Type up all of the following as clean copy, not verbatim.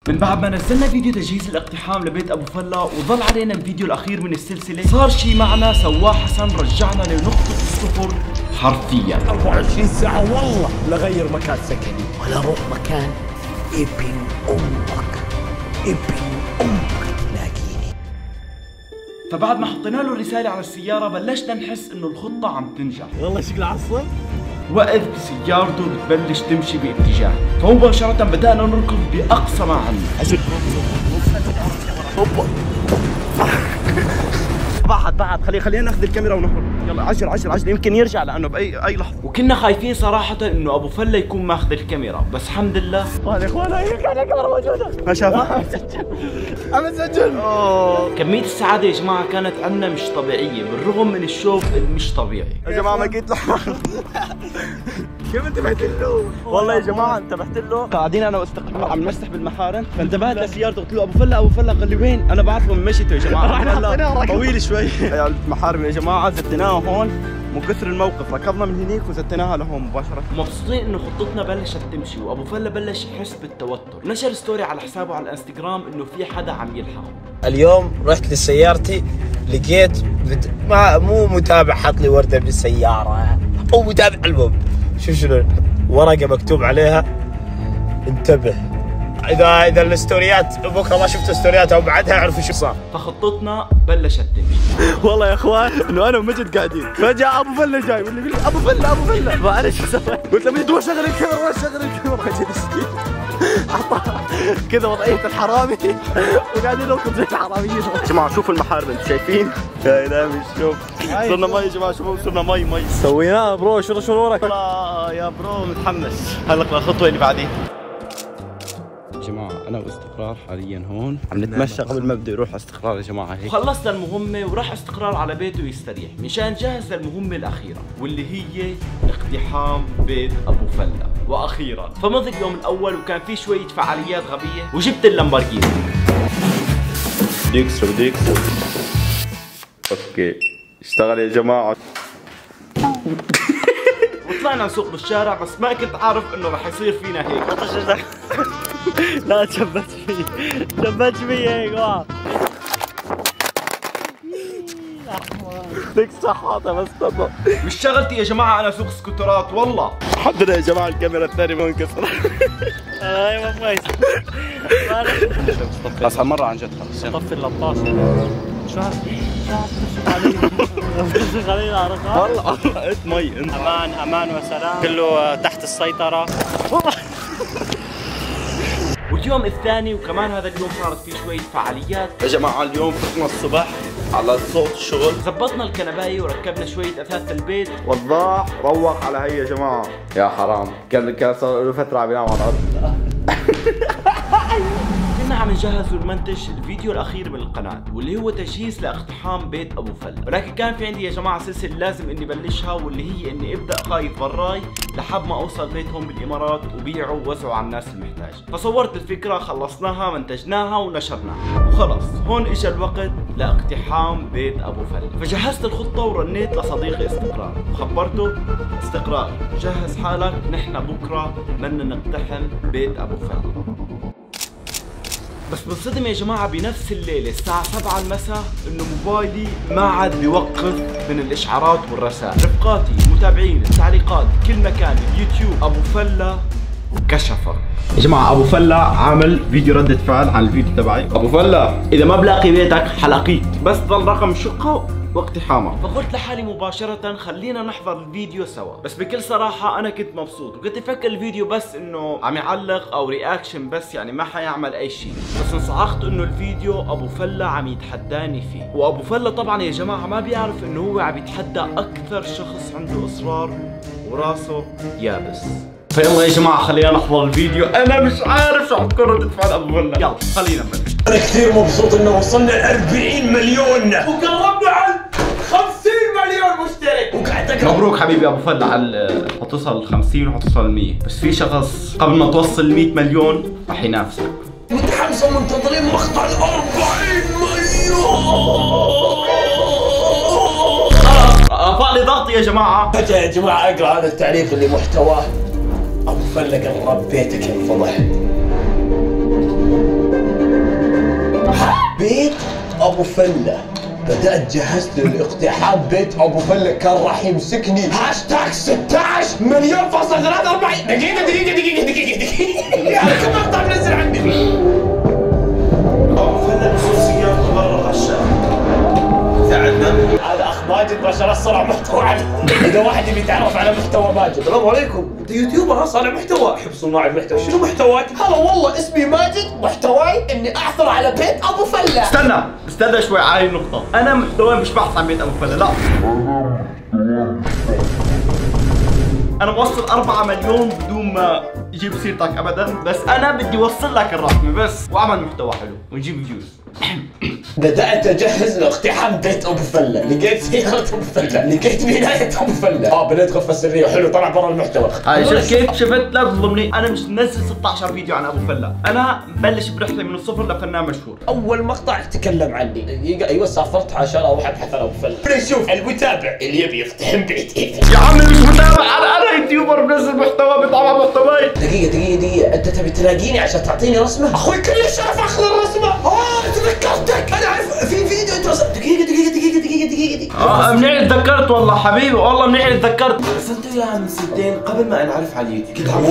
من بعد ما نزلنا فيديو تجهيز الاقتحام لبيت ابو فلا وظل علينا الفيديو الاخير من السلسله، صار شي معنا سواه حسن، رجعنا لنقطه الصفر حرفيا. 24 ساعه والله لغير مكان سكني ولا اروح مكان ابن امك، ابن امك تلاقيني. فبعد ما حطينا له الرساله على السياره بلشنا نحس انه الخطه عم تنجح. والله شكله عصب. وقف سيارته بتبلش تمشي باتجاه، فمباشرة بدأنا نركض بأقصى ما عنا. بعد خلينا ناخذ الكاميرا ونهرب. يلا عجل يمكن يرجع لانه باي لحظه. وكنا خايفين صراحة انه ابو فلا يكون ماخذ الكاميرا، بس الحمد لله. يا اخوان هي الكاميرا موجودة. ما شافها؟ عم نسجل. كمية السعادة يا جماعة كانت عنا مش طبيعية، بالرغم من الشوق المش طبيعي. يا جماعة ما قلت له. كيف انتبهت له؟ والله يا جماعة انتبهت له. قاعدين انا واستقرار عم نمسح بالمحارم، فانتبهت لسيارته قلت له ابو فلا قال لي وين؟ انا بعرفه من مشيته يا جماعة. طويل شوي. المحارم يا جماعة زتناها هون من كثر الموقف، ركضنا من هنيك وزتناها لهون مباشرة. مبسوطين انه خطتنا بلشت تمشي، وابو فلا بلش يحس بالتوتر، نشر ستوري على حسابه على الانستغرام انه في حدا عم يلحقه. اليوم رحت لسيارتي لقيت مو متابع حط لي وردة بالسيارة، هو متابع البوب. شوف شنو ورقة مكتوب عليها انتبه، اذا الستوريات بكره ما شفت ستوريات او بعدها اعرفوا شو صار. فخطتنا بلشت تمشي. والله يا اخوان انه انا ومجد قاعدين، فجأة ابو فلا جاي واللي يقول لي ابو فلا فانا شو سويت؟ قلت له مجد روح شغل الكاميرا مجد مسكين اعطاه كذا وضعية الحرامي وقاعدين نركض زي الحراميين. يا جماعة شوفوا المحارم انتم شايفين؟ يا الهي شوف صرنا مي يا جماعة، شوفوا صرنا مي سويناها برو. شو وراك؟ يا برو متحمس هلا الخطوة اللي بعدين. جماعة أنا واستقرار حاليا هون عم نتمشى قبل ما بده يروح استقرار يا جماعة هيك. وخلصنا المهمة وراح استقرار على بيته يستريح مشان جهز للمهمة الأخيرة واللي هي اقتحام بيت أبو فلا. وأخيرا فمضى اليوم الأول وكان في شوية فعاليات غبية وجبت اللامبورجيني. بدي يكسر. اوكي اشتغل يا جماعة. وطلعنا نسوق بالشارع بس ما كنت عارف انه رح يصير فينا هيك. لا تشبت فيي هيك واو. بدك صحاتها بس طبعا. مش شغلتي يا جماعة انا اسوق سكوترات والله. الحمد لله يا جماعة الكاميرا الثانية ما انكسرت. ايوه كويس. بس هالمرة عن جد خلص. طفي اللطاش. شو بتفشخ علينا على رقم؟ والله قلت مي انت. امان وسلام كله تحت السيطرة. واليوم الثاني وكمان هذا اليوم صارت فيه شوية فعاليات يا جماعة اليوم فتنا الصبح على صوت الشغل، زبطنا الكنباية وركبنا شوية أثاث البيت. وضاح روق على هي يا جماعة. يا حرام كان صار له فترة عم ينام على الأرض. كنا عم نجهز ونمنتج الفيديو الأخير من القناة واللي هو تجهيز لاقتحام بيت أبو فلا، ولكن كان في عندي يا جماعة سلسلة لازم إني بلشها واللي هي إني أبدأ خايف براي لحد ما أوصل بيتهم بالإمارات وبيعوا ووزعوا على الناس المحتاج. فصورت الفكرة، خلصناها، منتجناها ونشرناها، وخلص هون إجا الوقت لاقتحام بيت أبو فلا. فجهزت الخطة ورنيت لصديقي استقرار وخبرته استقرار جهز حالك نحن بكرة بدنا نقتحم بيت أبو فلا. بس بنصدم يا جماعة بنفس الليلة الساعة 7 المساء انه موبايلي ما عاد بيوقف من الاشعارات والرسائل. رفقاتي، المتابعين، التعليقات، كل مكان، اليوتيوب، ابو فلا كشفر. يا جماعة ابو فلا عامل فيديو ردة فعل على الفيديو تبعي. ابو فلا اذا ما بلاقي بيتك حلقيك، بس ضل رقم الشقة واقتحامها. فقلت لحالي مباشرة خلينا نحضر الفيديو سوا، بس بكل صراحة أنا كنت مبسوط وكنت أفكر الفيديو بس إنه عم يعلق أو رياكشن بس، يعني ما حيعمل أي شيء، بس انصعقت إنه الفيديو أبو فلا عم يتحداني فيه. وأبو فلا طبعا يا جماعة ما بيعرف إنه هو عم يتحدى أكثر شخص عنده إصرار وراسه يابس. فيلا يا جماعة خلينا نحضر الفيديو، أنا مش عارف شو حتكون ردة فعل أبو فلا. يلا خلينا نبلش. انا كثير مبسوط انه وصلنا 40 مليون وقربنا على 50 مليون مشترك وقاعد اقرا. مبروك حبيبي ابو فلا على حتصل 50 وحتصل 100، بس في شخص قبل ما توصل 100 مليون رح ينافسك. متحمسين ومنتظرين مقطع 40 مليون. رفع لي ضغطي يا جماعه. فجأة يا جماعة اقرا هذا التعليق اللي محتواه ابو فلا قرب بيتك ينفضح. بيت ابو فله. بدأت جهزت لاقتحام بيت ابو فله، كان راح يمسكني. هاشتاج 16 مليون فاصلة 43. دقيقة هذا كم مقطع منزل عندي. ابو فله بصير سيارته برا الشارع. ساعدنا. هذا اخ ماجد ما شاء الله صنع محتوى عليه. اذا واحد يبي يتعرف على محتوى ماجد. السلام عليكم، انت يوتيوبر صانع محتوى. احب صناع المحتوى. شنو محتواك؟ هلا والله اسمي ماجد، محتواي اني احصل على بيت ابو فله. استنى شوي على النقطة. أنا محتواي مش بحث عن بيت أبو فله، لا. أنا بوصل 4 مليون بدون ما يجيب سيرتك أبدا، بس أنا بدي أوصل لك الرقم بس وأعمل محتوى حلو ونجيب فيوز. بدأت أجهز لاقتحام بيت أبو فله، لقيت سيارة أبو فله، لقيت بناية أبو فله. بنيت غرفة سرية، حلو طلع برا المحتوى. هاي شفت كيف؟ شفت؟ لا تظلمني، أنا مش منزل 16 فيديو عن أبو فله، أنا مبلش برحلة من الصفر لفنان مشهور. أول مقطع تكلم عني، أيوة سافرت عشان أروح أبحث عن أبو فله. نشوف المتابع اللي يبي يقتحم بيتي. يا عمي مش متابع، أنا يوتيوبر بنزل محتوى بيطلع محتواي. دقيقة، أنت تبي تلاقيني عشان تعطيني رسمة؟ أخوي كل الشرف أخذ الرسمة. تذكرتك، أنا أعرف في فيديو أنت رسمت. دقيقة. منيح تذكرت والله حبيبي، والله منيح تذكرت. رسمت اياها من سنتين قبل ما انعرف على اليوتيوب. كنت عم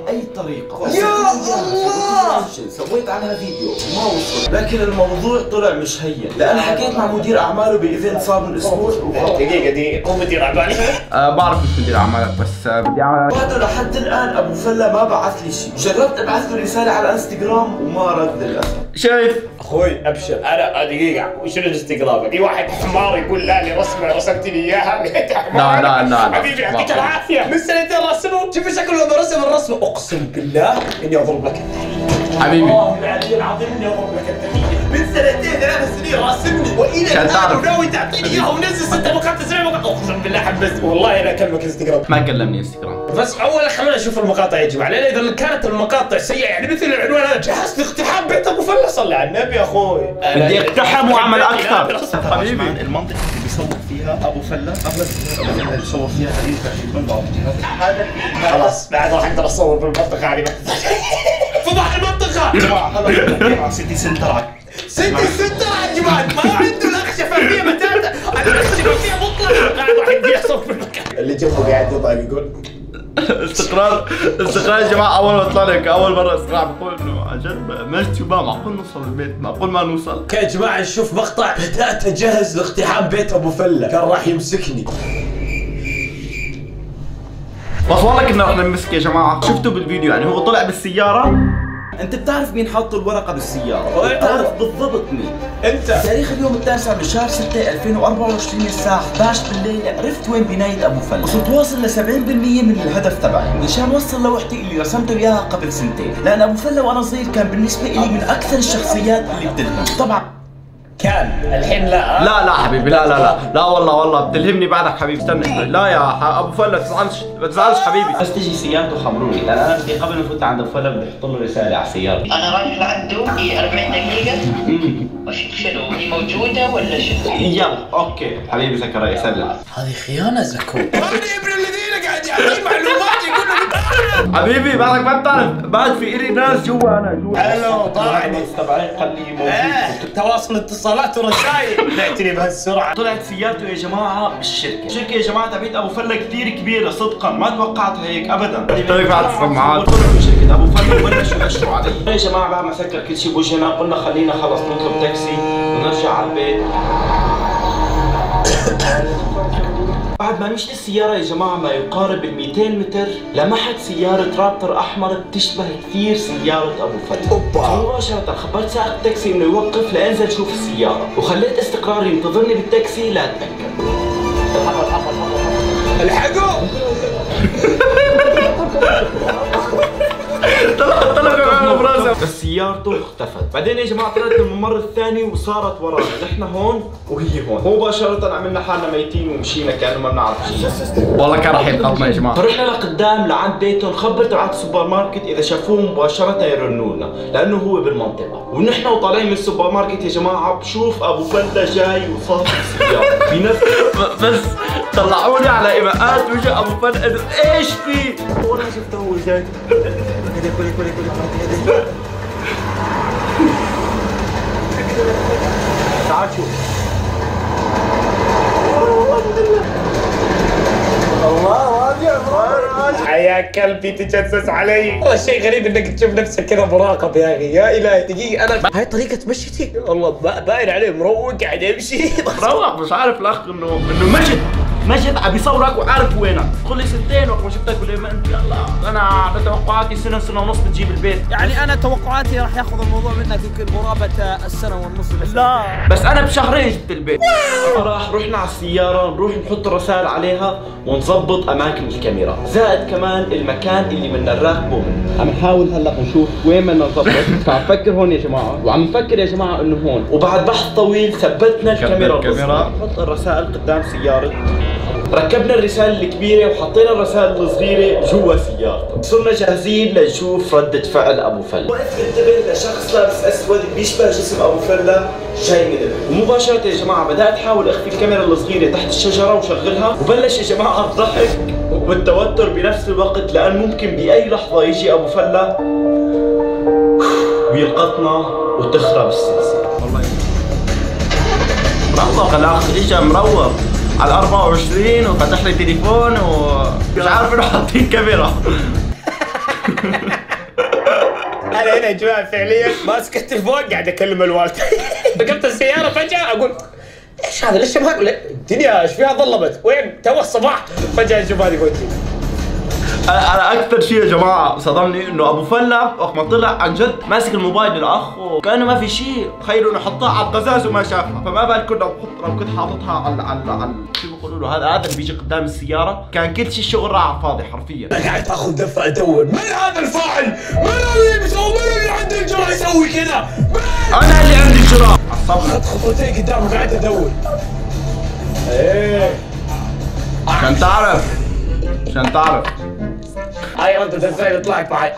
باي طريقة. يا الله، سويت عنها فيديو وما وصل، لكن الموضوع طلع مش هين، لأن حكيت مع مدير أعماله بإيفنت صار من أسبوع. دقيقة، هو مدير أعمالي؟ بعرف مش مدير أعمالك، بس بدي أعمل. وهذا لحد الآن أبو فله ما بعث لي شيء، جربت أبعث له رسالة على الانستغرام وما رد للأسف. شايف؟ اخوي ابشر، انا دقيقة، وشنو الانستغرام؟ في واحد حمار يقول لا لي رسمة رسمت لي اياها. لا حبيبي يعطيك العافية، من سنتين رسمه، شوف شكله لما رسم الرسمة، اقسم بالله اني اضرب لك التحية. حبيبي والله العلي العظيم اني اضرب لك التحية. من سنتين 3 سنين راسمني، والى الان وناوي تعطيني اياها ومنزل 6 مقاطع 7 مقاطع. اقسم بالله حبست، والله انا اكلمك انستغرام. ما كلمني انستغرام. بس اولا خلينا نشوف المقاطع يا جماعه، لان اذا كانت المقاطع سيئه يعني مثل العنوان هذا، جهزت اقتحام بيت ابو فله. صلي على النبي يا اخوي، بدي اقتحم واعمل اكثر. حبيبي المنطقة اللي بيصور فيها أبو فله أغلب اللي بيصور فيها خليل تقريبا بعض الجهات. هذا خلاص بعد راح اقدر اصور بالمنطقه هذه. فضح المنطقه يا جماعة هذا مع سيتي سنتر. سيتي سنتر يا جماعه، ما عنده الاخ شفافيه بتاتا، الاخ شفافيه مطلقه. قاعد راح يدي يصور في المكان اللي جنبه قاعد يضحك يقول استقرار يا جماعه. اول ما طلع لك اول مره استقرار بقول انه عجل مجدي وما معقول نوصل البيت، معقول ما نوصل. اوكي يا جماعه نشوف مقطع. بدات اجهز لاقتحام بيت ابو فله، كان راح يمسكني. بس والله كنا رح نمسك يا جماعه. شفتوا بالفيديو يعني هو طلع بالسياره. انت بتعرف مين حط الورقة بالسيارة؟ بتعرف بالضبط مين؟ انت تاريخ اليوم 9 من شهر 6 2024 الساعة 11 بالليل عرفت وين بناية ابو فله، وصرت واصل ل 70% من الهدف تبعي، مشان وصل لوحدي اللي رسمته اياها قبل سنتين، لان ابو فله وانا صغير كان بالنسبة لي من اكثر الشخصيات اللي بتلهم. طبعا كان الحين لا. لا حبيبي، لا والله بتلهمني بعدك حبيبي. استنى لا يا ابو فله، ما تزعلش حبيبي. بس تجي سيارته خمروني، لان انا بدي قبل ما افوت عند ابو فله بدي احط له رسالة على سيارتي. انا رايح لعنده في 40 دقيقة. واشوف شنو هي موجودة ولا شنو؟ يلا اوكي حبيبي زكريا سلم. هذه خيانه زكو. هذا ابن الذين قاعد يعطي معلومات يقول له حبيبي بعدك ما بتعرف، بعد في إلي ناس جوا. انا جوا. الو طلعني تبعي خليه موجود. تواصل اتصالات ورسائل. بعتني بهالسرعه. طلعت سيارته يا جماعة بالشركة، الشركة يا جماعة تبعت أبو فله كثير كبيرة صدقا، ما توقعت هيك أبدا. طيب بعد السماعات. طلعوا من شركة أبو فله وبلشوا يشروا علي. يا جماعة بعد ما سكر كل شيء بوجهنا قلنا خلينا خلص نطلب تاكسي ونرجع على البيت. بعد ما مشت السيارة يا جماعة ما يقارب ال 200 متر لمحت سيارة رابتر أحمر بتشبه كثير سيارة أبو فله. مباشرة خبرت سائق التاكسي إنه يوقف لأنزل شوف السيارة، وخليت استقرار ينتظرني بالتاكسي لا أتأكد. الحقوا طلع براسه. بس سيارته اختفت. بعدين يا جماعه طلعت الممر الثاني وصارت ورانا، نحن هون وهي هون، مباشره عملنا حالنا ميتين ومشينا كانه ما بنعرف شيء. والله كان راح يلقطنا يا جماعه. فرحنا لقدام لعند بيتهم، خبر تبعت السوبر ماركت اذا شافوه مباشره يرنوا لنا لانه هو بالمنطقه، ونحن وطالعين من السوبر ماركت يا جماعه بشوف ابو فله جاي وصافي السياره بنفس بس طلعوني على ايماءات وجه ابو فله ايش في؟ وانا شفته هو جاي. قلبي تجسس علي. والله شيء غريب انك تشوف نفسك كذا مراقب يا اخي. يا الهي دقيقة، انا هاي طريقة مشيتي والله باين عليه مروق قاعد يمشي. مروق مش عارف الاخ انه مجد عم يصورك وعارف وينك. قل لي سنتين وقت ما شفتك بقول لي انت يلا انا توقعاتي سنة ونص بتجيب البيت. يعني انا توقعاتي راح ياخذ الموضوع منك يمكن قرابه السنه والنص. لا بس انا بشهرين جبت البيت. رحنا على السيارة نروح نحط الرسائل عليها ونظبط اماكن الكاميرا، زائد كمان المكان اللي بدنا نراقبه منه. عم نحاول هلا نشوف وين بدنا نظبط. فعم نفكر هون يا جماعة، وعم نفكر يا جماعة انه هون. وبعد بحث طويل ثبتنا الكاميرا. نحط الرسائل قدام سيارة، ركبنا الرسالة الكبيرة وحطينا الرسائل الصغيرة جوا سيارته. صرنا جاهزين لنشوف ردة فعل أبو فلة. وقت انتبه لشخص لابس أسود بيشبه جسم أبو فلة جاي من البيت. ومباشرة يا جماعة بدأت أحاول أخفي الكاميرا الصغيرة تحت الشجرة وشغلها، وبلش يا جماعة الضحك والتوتر بنفس الوقت، لأن ممكن بأي لحظة يجي أبو فلة ويلقطنا وتخرب السلسلة. والله مروق الأخ، إجا مروق على 24 وفتح لي تليفون ومش عارف انه حاطين كاميرا. انا هنا يا جماعه فعليا ماسك التليفون قاعد اكلم الوالده. ركبت السياره فجاه اقول ايش هذا ليش ما الدنيا ايش فيها ظلمت؟ وين تو الصباح؟ فجاه اشوف هذه وجهي. انا اكثر شيء يا جماعه صدمني انه ابو فله وقت ما طلع عن جد ماسك الموبايل الاخ وكانه ما في شيء. تخيلوا انه حطها على القزاز وما شافها، فما بالكم لو كنت حاططها على شو بيقولوا له هذا اللي بيجي قدام السياره، كان كل شيء الشغل راح على الفاضي حرفيا. انا قاعد اخذ دفه ادور من هذا الفاعل؟ من اللي بيسوي؟ من اللي عنده الجرأة يسوي كذا؟ انا اللي عندي الجرأة. خذ خطوتين قدام وقاعد ادور. ايه عشان تعرف هاي ردة الفعل طلعت معي.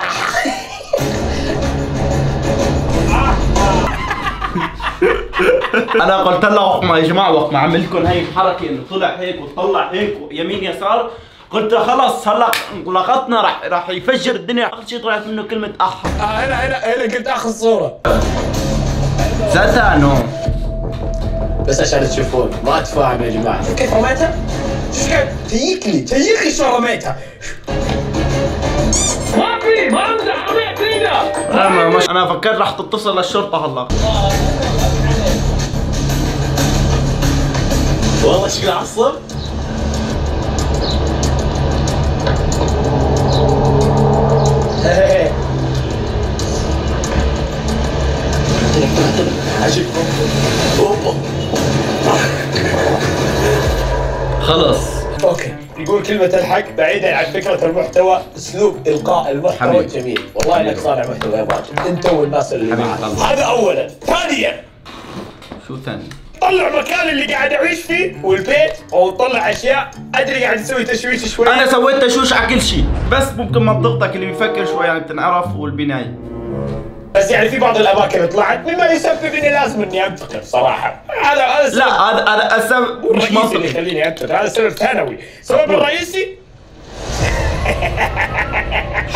انا قلت له يا جماعه وقت ما عملت لكم هي الحركه انه طلع هيك وطلع هيك يمين يسار، قلت له خلص هلا لقطنا راح يفجر الدنيا. اخر شيء طلعت منه كلمه اح. هنا قلت اخذ صوره ذاتها نو بس عشان تشوفون ما اتفاهم يا جماعه. شوف كيف رميتها؟ شوف كيف تهيك لي شو رميتها. ما امزح رميت ايده. انا فكرت راح تتصل للشرطه هلا. والله شكله عصب. عجبكم؟ خلص اوكي، يقول كلمة الحق بعيدا عن فكرة المحتوى، اسلوب القاء المحتوى جميل. والله انك صانع محتوى يا ماجد، انت والناس اللي معك. هذا اولا. ثانيا شو ثاني؟ طلع مكان اللي قاعد اعيش فيه والبيت، او طلع اشياء ادري قاعد تسوي تشويش شوي. انا سويت تشويش على كل شيء، بس ممكن منطقتك اللي بيفكر شوي يعني بتنعرف والبنايه. بس يعني في بعض الاماكن طلعت مما يسبب اني لازم اني انتقل صراحه. هذا السبب. لا هذا السبب مش منطقي اللي يخليني انتقل، هذا سبب ثانوي. السبب الرئيسي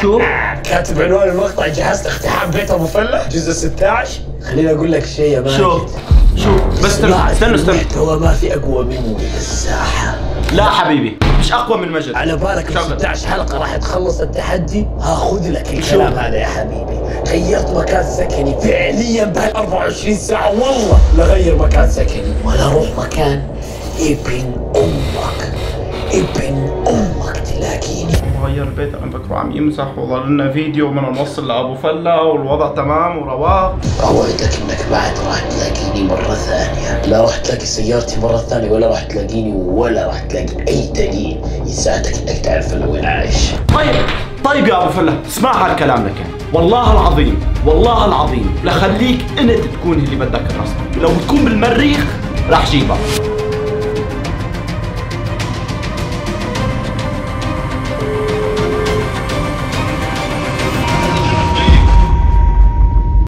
شو؟ كاتب عنوان المقطع جهاز اقتحام بيت ابو فله جزء 16. خليني اقول لك شيء يا ماجد. شو بس استنى المحتوى ما في اقوى مني بالساحه. لا حبيبي مش اقوى من مجد. على بالك 16 حلقه راح تخلص التحدي؟ هاخذ لك الكلام هذا يا حبيبي. غيرت مكان سكني فعليا بهال 24 ساعه، والله لغير مكان سكني ولا اروح مكان ابن امك تلاقيني. غير البيت عم بكره عم يمسح وظل لنا فيديو من نوصل لابو فله والوضع تمام ورواق. اوعدك انك بعد راح تلاقيني مره ثانيه، لا راح تلاقي سيارتي مره ثانيه ولا راح تلاقيني ولا راح تلاقي اي دليل يساعدك انك تعرف انا وين عايش. طيب يا ابو فله اسمع هالكلام لك، والله العظيم لخليك انت تكون اللي بدك الرسم، لو تكون بالمريخ راح جيبها.